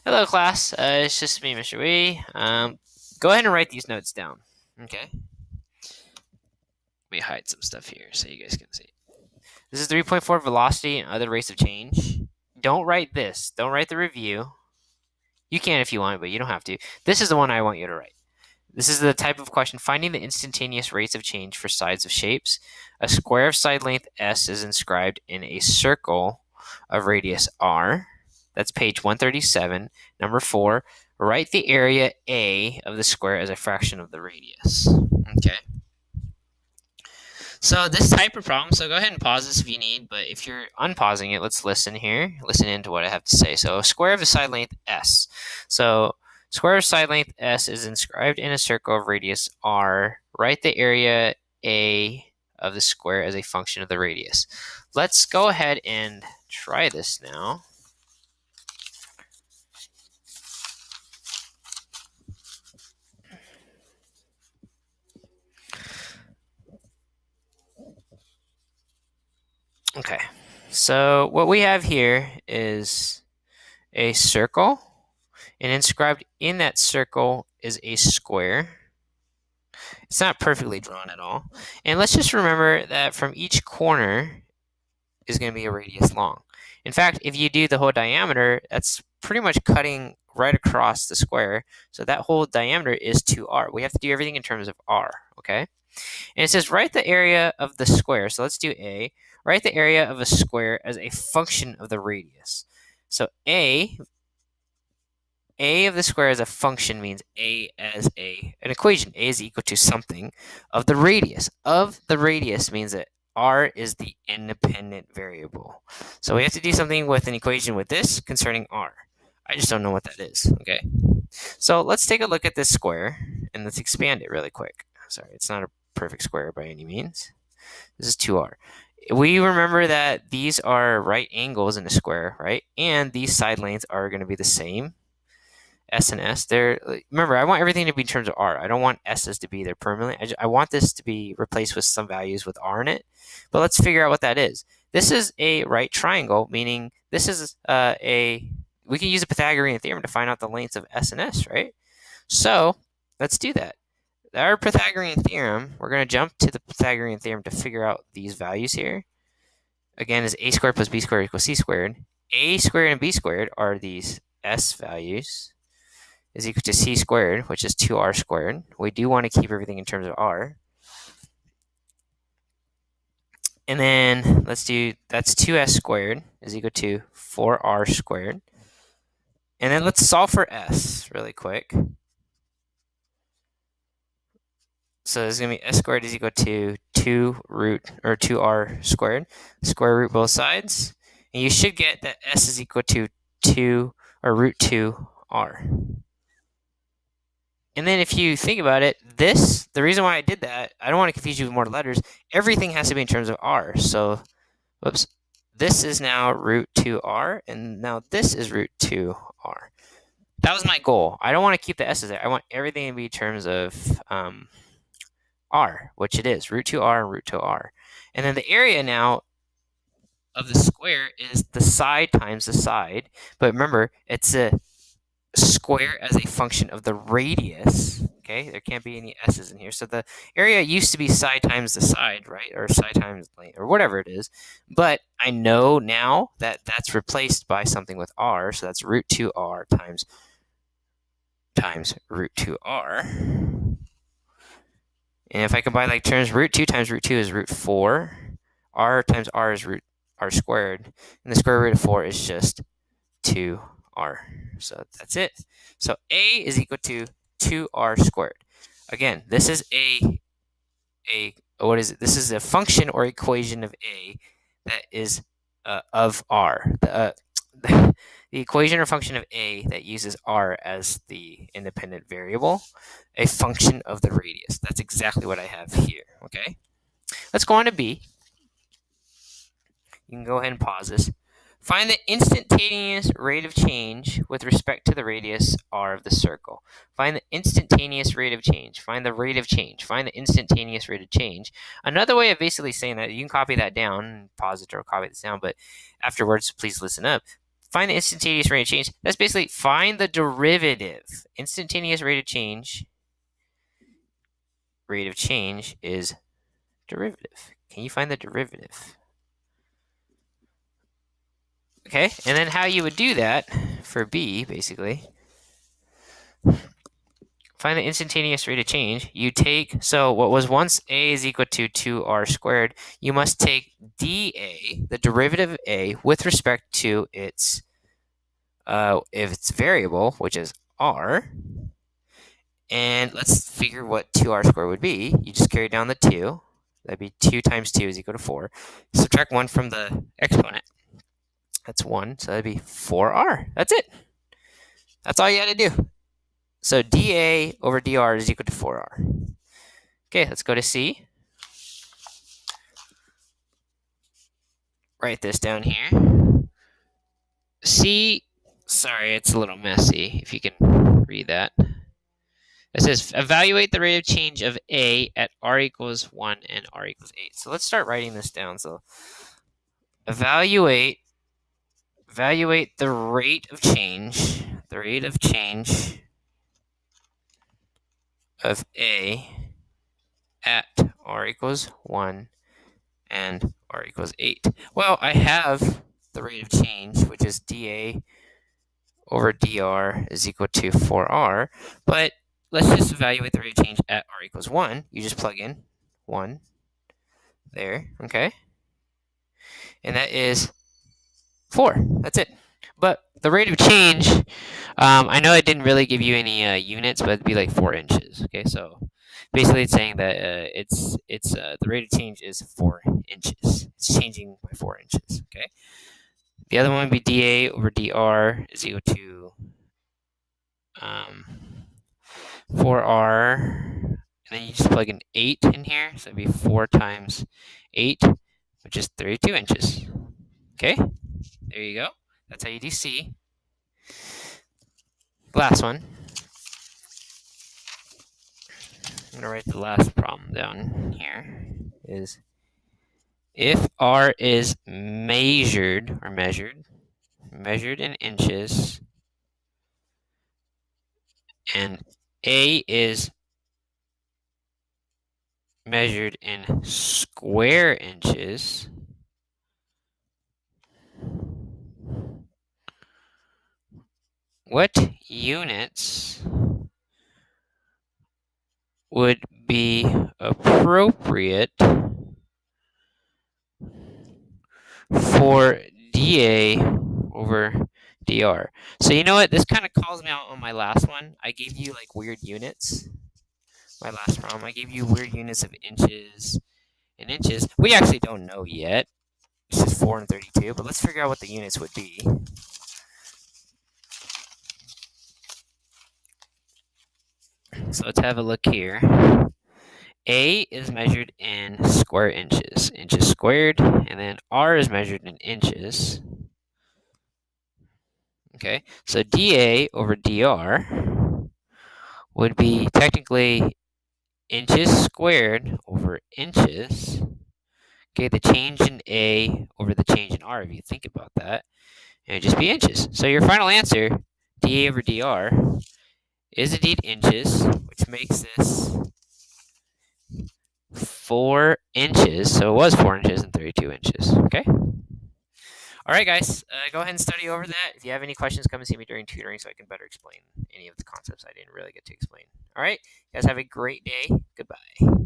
Hello, class. It's just me, Mr. Wee. Go ahead and write these notes down. Okay. Let me hide some stuff here so you guys can see. This is 3.4 velocity and other rates of change. Don't write this. Don't write the review. You can if you want, but you don't have to. This is the one I want you to write. This is the type of question finding the instantaneous rates of change for sides of shapes. A square of side length S is inscribed in a circle of radius R. That's page 137. Number 4, write the area A of the square as a fraction of the radius. Okay. So this type of problem, so go ahead and pause this if you need, but if you're unpausing it, let's listen here. Listen into what I have to say. So a square of a side length S. So square of side length S is inscribed in a circle of radius R. Write the area A of the square as a function of the radius. Let's go ahead and try this now. Okay, so what we have here is a circle, and inscribed in that circle is a square. It's not perfectly drawn at all. And let's just remember that from each corner is going to be a radius long. In fact, if you do the whole diameter, that's pretty much cutting right across the square. So that whole diameter is 2r. We have to do everything in terms of r, okay? And it says write the area of the square. So let's do A. Write the area of a square as a function of the radius. So A of the square as a function means A as an equation. A is equal to something of the radius. Of the radius means that R is the independent variable. So we have to do something with an equation with this concerning R. I just don't know what that is, okay? So let's take a look at this square, and let's expand it really quick. Sorry, it's not a perfect square by any means. This is 2R. We remember that these are right angles in a square, right? And these side lengths are going to be the same. S and S. Remember, I want everything to be in terms of R. I don't want S's to be there permanently. I want this to be replaced with some values with R in it. But let's figure out what that is. This is a right triangle, meaning this is we can use a Pythagorean theorem to find out the lengths of S and S, right? So let's do that. Our Pythagorean theorem, we're going to jump to the Pythagorean theorem to figure out these values here. Again, is a squared plus b squared equals c squared. A squared and b squared are these S values, is equal to c squared, which is 2r squared. We do want to keep everything in terms of r. And then let's do, that's 2s squared is equal to 4r squared. And then let's solve for s really quick. So there's going to be s squared is equal to 2r squared. Square root both sides. And you should get that s is equal to 2 or root 2r. And then if you think about it, the reason why I did that, I don't want to confuse you with more letters. Everything has to be in terms of r. So, whoops, this is now root 2r, and now this is root 2r. That was my goal. I don't want to keep the s's there. I want everything to be in terms of r, which it is, root 2r and root 2r. And then the area now of the square is the side times the side. But remember, it's a square as a function of the radius. Okay, there can't be any s's in here. So the area used to be side times the side, right? Or side times length, or whatever it is. But I know now that that's replaced by something with r. So that's root 2r times root 2r. And if I combine like terms, root 2 times root 2 is root 4. R times r is root r squared. And the square root of 4 is just 2r. So that's it. So a is equal to 2r squared. Again, this is what is it? This is a function or equation of a that is of r. The equation or function of a that uses r as the independent variable, a function of the radius. That's exactly what I have here, okay? Let's go on to b. You can go ahead and pause this. Find the instantaneous rate of change with respect to the radius r of the circle. Find the instantaneous rate of change. Find the rate of change. Find the instantaneous rate of change. Another way of basically saying that, you can copy that down, pause it or copy this down, but afterwards, please listen up. find the instantaneous rate of change. That's basically find the derivative. Instantaneous rate of change. Rate of change is derivative. Can you find the derivative? Okay, and then how you would do that for B, basically, find the instantaneous rate of change. You take, so what was once A is equal to 2R squared, you must take dA, the derivative of A, with respect to its, if it's variable, which is R, and let's figure what 2R squared would be. You just carry down the 2. That'd be 2 times 2 is equal to 4. Subtract 1 from the exponent. That's 1, so that'd be 4R. That's it. That's all you had to do. So dA over dr is equal to 4R. Okay, let's go to C. Write this down here. C, sorry, it's a little messy, if you can read that. It says, evaluate the rate of change of A at R equals 1 and R equals 8. So let's start writing this down. So evaluate the rate of change, of A at R equals 1 and R equals 8. Well, I have the rate of change, which is dA over dr is equal to 4R, but let's just evaluate the rate of change at R equals 1. You just plug in 1 there, okay? And that is 4. That's it. But the rate of change, I know it didn't really give you any units, but it'd be like 4 inches. Okay, so basically it's saying that the rate of change is 4 inches. It's changing by 4 inches. Okay. The other one would be dA over dr is equal to 4R, and then you just plug in 8 in here, so it'd be 4 times 8, which is 32 inches. Okay, there you go. That's how you do C. Last one. I'm going to write the last problem down here. Is if R is measured in inches, and A is measured in square inches, what units would be appropriate for dA over dr? So you know what? This kind of calls me out on my last one. I gave you like weird units. My last problem, I gave you weird units of inches and inches. We actually don't know yet. It's just 4 and 32, but let's figure out what the units would be. So let's have a look here. A is measured in square inches, inches squared, and then R is measured in inches. Okay, so dA over dr would be technically inches squared over inches. Okay, the change in A over the change in R, if you think about that, it would just be inches. So your final answer, dA over dr, is indeed inches, which makes this 4 inches. So it was 4 inches and 32 inches. Okay. All right, guys, go ahead and study over that. If you have any questions, come and see me during tutoring so I can better explain any of the concepts I didn't really get to explain. All right, you guys have a great day. Goodbye.